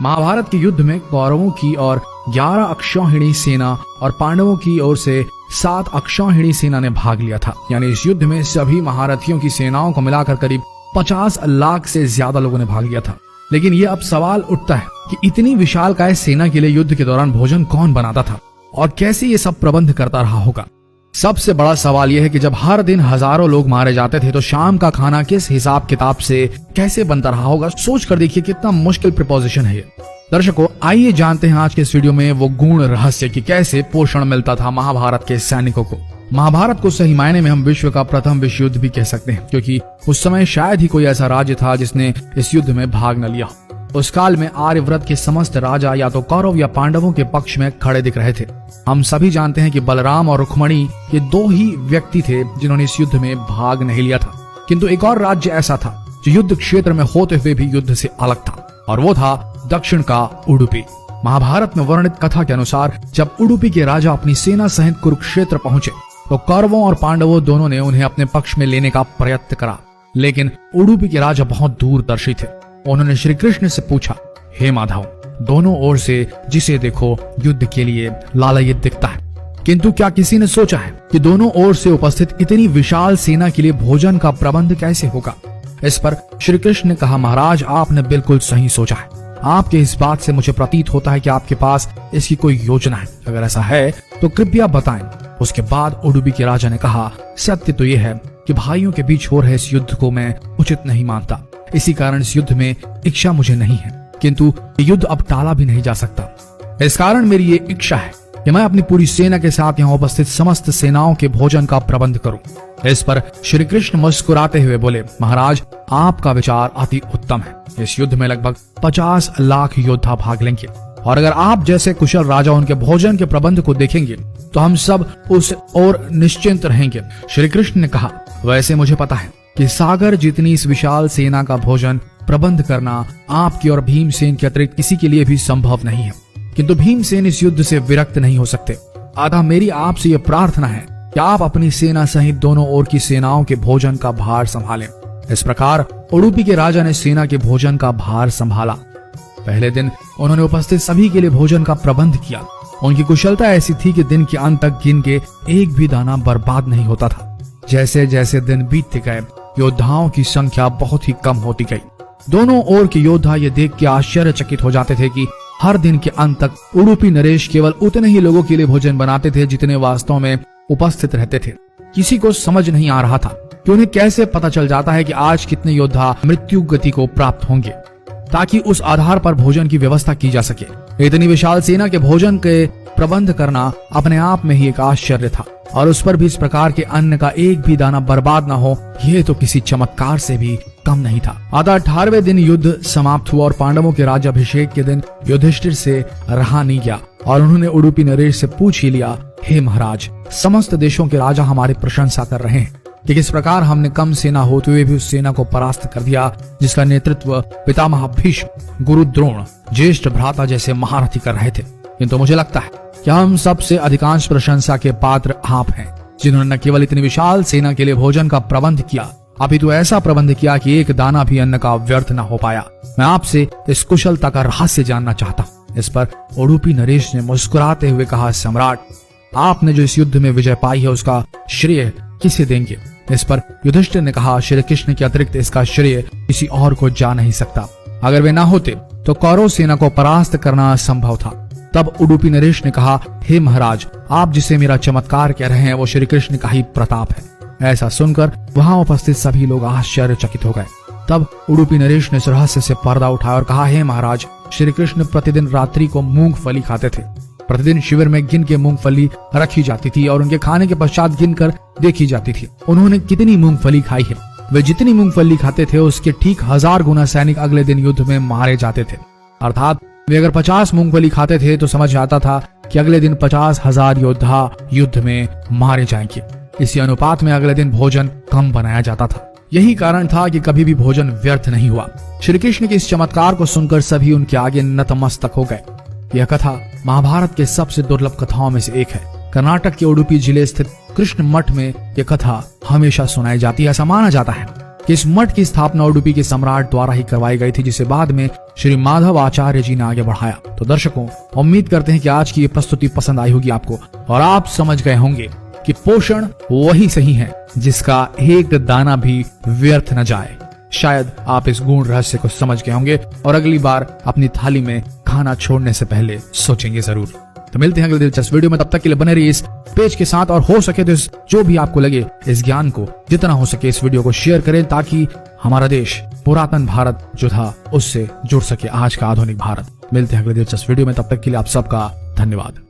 महाभारत के युद्ध में कौरवों की और 11 अक्षौहिणी सेना और पांडवों की ओर से 7 अक्षौहिणी सेना ने भाग लिया था। यानी इस युद्ध में सभी महारथियों की सेनाओं को मिलाकर करीब 50 लाख से ज्यादा लोगों ने भाग लिया था। लेकिन ये अब सवाल उठता है कि इतनी विशालकाय सेना के लिए युद्ध के दौरान भोजन कौन बनाता था और कैसे ये सब प्रबंध करता रहा होगा। सबसे बड़ा सवाल यह है कि जब हर दिन हजारों लोग मारे जाते थे तो शाम का खाना किस हिसाब किताब से कैसे बनता रहा होगा। सोच कर देखिए कितना मुश्किल प्रिपोजिशन है ये। दर्शकों, आइए जानते हैं आज के इस वीडियो में वो गूढ़ रहस्य कि कैसे पोषण मिलता था महाभारत के सैनिकों को। महाभारत को सही मायने में हम विश्व का प्रथम विश्व युद्ध भी कह सकते हैं, क्योंकि उस समय शायद ही कोई ऐसा राज्य था जिसने इस युद्ध में भाग न लिया। उस काल में आर्यव्रत के समस्त राजा या तो कौरव या पांडवों के पक्ष में खड़े दिख रहे थे। हम सभी जानते हैं कि बलराम और रुक्मणी ये 2 ही व्यक्ति थे जिन्होंने इस युद्ध में भाग नहीं लिया था। किंतु एक और राज्य ऐसा था जो युद्ध क्षेत्र में होते हुए भी युद्ध से अलग था, और वो था दक्षिण का उडुपी। महाभारत में वर्णित कथा के अनुसार जब उडुपी के राजा अपनी सेना सहित कुरुक्षेत्र पहुंचे तो कौरवों और पांडवों दोनों ने उन्हें अपने पक्ष में लेने का प्रयत्न करा। लेकिन उडुपी के राजा बहुत दूरदर्शी थे। उन्होंने श्री कृष्ण से पूछा, हे माधव, दोनों ओर से जिसे देखो युद्ध के लिए लालायित दिखता है, किंतु क्या किसी ने सोचा है कि दोनों ओर से उपस्थित इतनी विशाल सेना के लिए भोजन का प्रबंध कैसे होगा। इस पर श्री कृष्ण ने कहा, महाराज, आपने बिल्कुल सही सोचा है। आपके इस बात से मुझे प्रतीत होता है कि आपके पास इसकी कोई योजना है। अगर ऐसा है तो कृपया बताएं। उसके बाद उडुपी के राजा ने कहा, सत्य तो यह है कि भाइयों के बीच हो रहे इस युद्ध को मैं उचित नहीं मानता। इसी कारण इस युद्ध में इच्छा मुझे नहीं है, किंतु युद्ध अब टाला भी नहीं जा सकता। इस कारण मेरी ये इच्छा है कि मैं अपनी पूरी सेना के साथ यहाँ उपस्थित समस्त सेनाओं के भोजन का प्रबंध करूं। इस पर श्री कृष्ण मुस्कुराते हुए बोले, महाराज, आपका विचार अति उत्तम है। इस युद्ध में लगभग 50 लाख योद्धा भाग लेंगे, और अगर आप जैसे कुशल राजा उनके भोजन के प्रबंध को देखेंगे तो हम सब उस ओर निश्चिंत रहेंगे। श्री कृष्ण ने कहा, वैसे मुझे पता है कि सागर जितनी इस विशाल सेना का भोजन प्रबंध करना आपकी और भीमसेन के अतिरिक्त किसी के लिए भी संभव नहीं है, किंतु भीमसेन इस युद्ध से विरक्त नहीं हो सकते। अतः मेरी आपसे यह प्रार्थना है कि आप अपनी सेना सहित दोनों ओर की सेनाओं के भोजन का भार संभालें। इस प्रकार उडुपी के राजा ने सेना के भोजन का भार संभाला। पहले दिन उन्होंने उपस्थित सभी के लिए भोजन का प्रबंध किया। उनकी कुशलता ऐसी थी कि दिन के अंत तक गिन के एक भी दाना बर्बाद नहीं होता था। जैसे जैसे दिन बीतते गए योद्धाओं की संख्या बहुत ही कम होती गई। दोनों ओर के योद्धा ये देख के आश्चर्यचकित हो जाते थे कि हर दिन के अंत तक उडुपी नरेश केवल उतने ही लोगों के लिए भोजन बनाते थे जितने वास्तव में उपस्थित रहते थे। किसी को समझ नहीं आ रहा था कि उन्हें कैसे पता चल जाता है कि आज कितने योद्धा मृत्यु गति को प्राप्त होंगे, ताकि उस आधार पर भोजन की व्यवस्था की जा सके। इतनी विशाल सेना के भोजन के प्रबंध करना अपने आप में ही एक आश्चर्य था, और उस पर भी इस प्रकार के अन्न का एक भी दाना बर्बाद न हो, यह तो किसी चमत्कार से भी कम नहीं था। अतः 18वें दिन युद्ध समाप्त हुआ और पांडवों के राज्याभिषेक के दिन युधिष्ठिर से रहा नहीं गया, और उन्होंने उडुपी नरेश से पूछ ही लिया, हे महाराज, समस्त देशों के राजा हमारी प्रशंसा कर रहे हैं कि किस प्रकार हमने कम सेना होते हुए भी उस सेना को परास्त कर दिया जिसका नेतृत्व पितामह भीष्म, गुरु द्रोण, ज्येष्ठ भ्राता जैसे महारथी कर रहे थे। किंतु मुझे लगता है कि हम सबसे अधिकांश प्रशंसा के पात्र आप हैं, जिन्होंने न केवल इतनी विशाल सेना के लिए भोजन का प्रबंध किया, अपितु ऐसा प्रबंध किया कि एक दाना भी अन्न का व्यर्थ न हो पाया। मैं आपसे इस कुशलता का रहस्य जानना चाहता हूँ। इस पर उडुपी नरेश ने मुस्कुराते हुए कहा, सम्राट, आपने जो इस युद्ध में विजय पाई है उसका श्रेय किसे देंगे। इस पर युधिष्ठिर ने कहा, श्री कृष्ण के अतिरिक्त इसका श्रेय किसी और को जा नहीं सकता। अगर वे ना होते तो कौरव सेना को परास्त करना असंभव था। तब उडुपी नरेश ने कहा, हे महाराज, आप जिसे मेरा चमत्कार कह रहे हैं वो श्री कृष्ण का ही प्रताप है। ऐसा सुनकर वहां उपस्थित सभी लोग आश्चर्यचकित हो गए। तब उडुपी नरेश ने इस रहस्य से पर्दा उठाया और कहा, हे महाराज, श्री कृष्ण प्रतिदिन रात्रि को मूंगफली खाते थे। प्रतिदिन शिविर में गिन के मूंगफली रखी जाती थी और उनके खाने के पश्चात गिनकर देखी जाती थी उन्होंने कितनी मूंगफली खाई है। वे जितनी मूंगफली खाते थे उसके ठीक 1000 गुना सैनिक अगले दिन युद्ध में मारे जाते थे। अर्थात वे अगर 50 मूंगफली खाते थे तो समझ आता था कि अगले दिन 50,000 योद्धा युद्ध में मारे जाएंगे। इसी अनुपात में अगले दिन भोजन कम बनाया जाता था। यही कारण था कि कभी भी भोजन व्यर्थ नहीं हुआ। श्री कृष्ण के इस चमत्कार को सुनकर सभी उनके आगे नतमस्तक हो गए। यह कथा महाभारत के सबसे दुर्लभ कथाओं में से एक है। कर्नाटक के उडुपी जिले स्थित कृष्ण मठ में यह कथा हमेशा सुनाई जाती है। ऐसा माना जाता है कि इस मठ की स्थापना उडुपी के सम्राट द्वारा ही करवाई गई थी, जिसे बाद में श्री माधव आचार्य जी ने आगे बढ़ाया। तो दर्शकों, उम्मीद करते हैं कि आज की ये प्रस्तुति पसंद आई होगी आपको और आप समझ गए होंगे कि पोषण वही सही है जिसका एक दाना भी व्यर्थ न जाए। शायद आप इस गूढ़ रहस्य को समझ गए होंगे और अगली बार अपनी थाली में खाना छोड़ने से पहले सोचेंगे जरूर। तो मिलते हैं अगले दिलचस्प वीडियो में, तब तक के लिए बने रहिए इस पेज के साथ और हो सके तो जो भी आपको लगे इस ज्ञान को जितना हो सके इस वीडियो को शेयर करें, ताकि हमारा देश पुरातन भारत जो था उससे जुड़ सके आज का आधुनिक भारत। मिलते हैं अगले दिलचस्प वीडियो में, तब तक के लिए आप सबका धन्यवाद।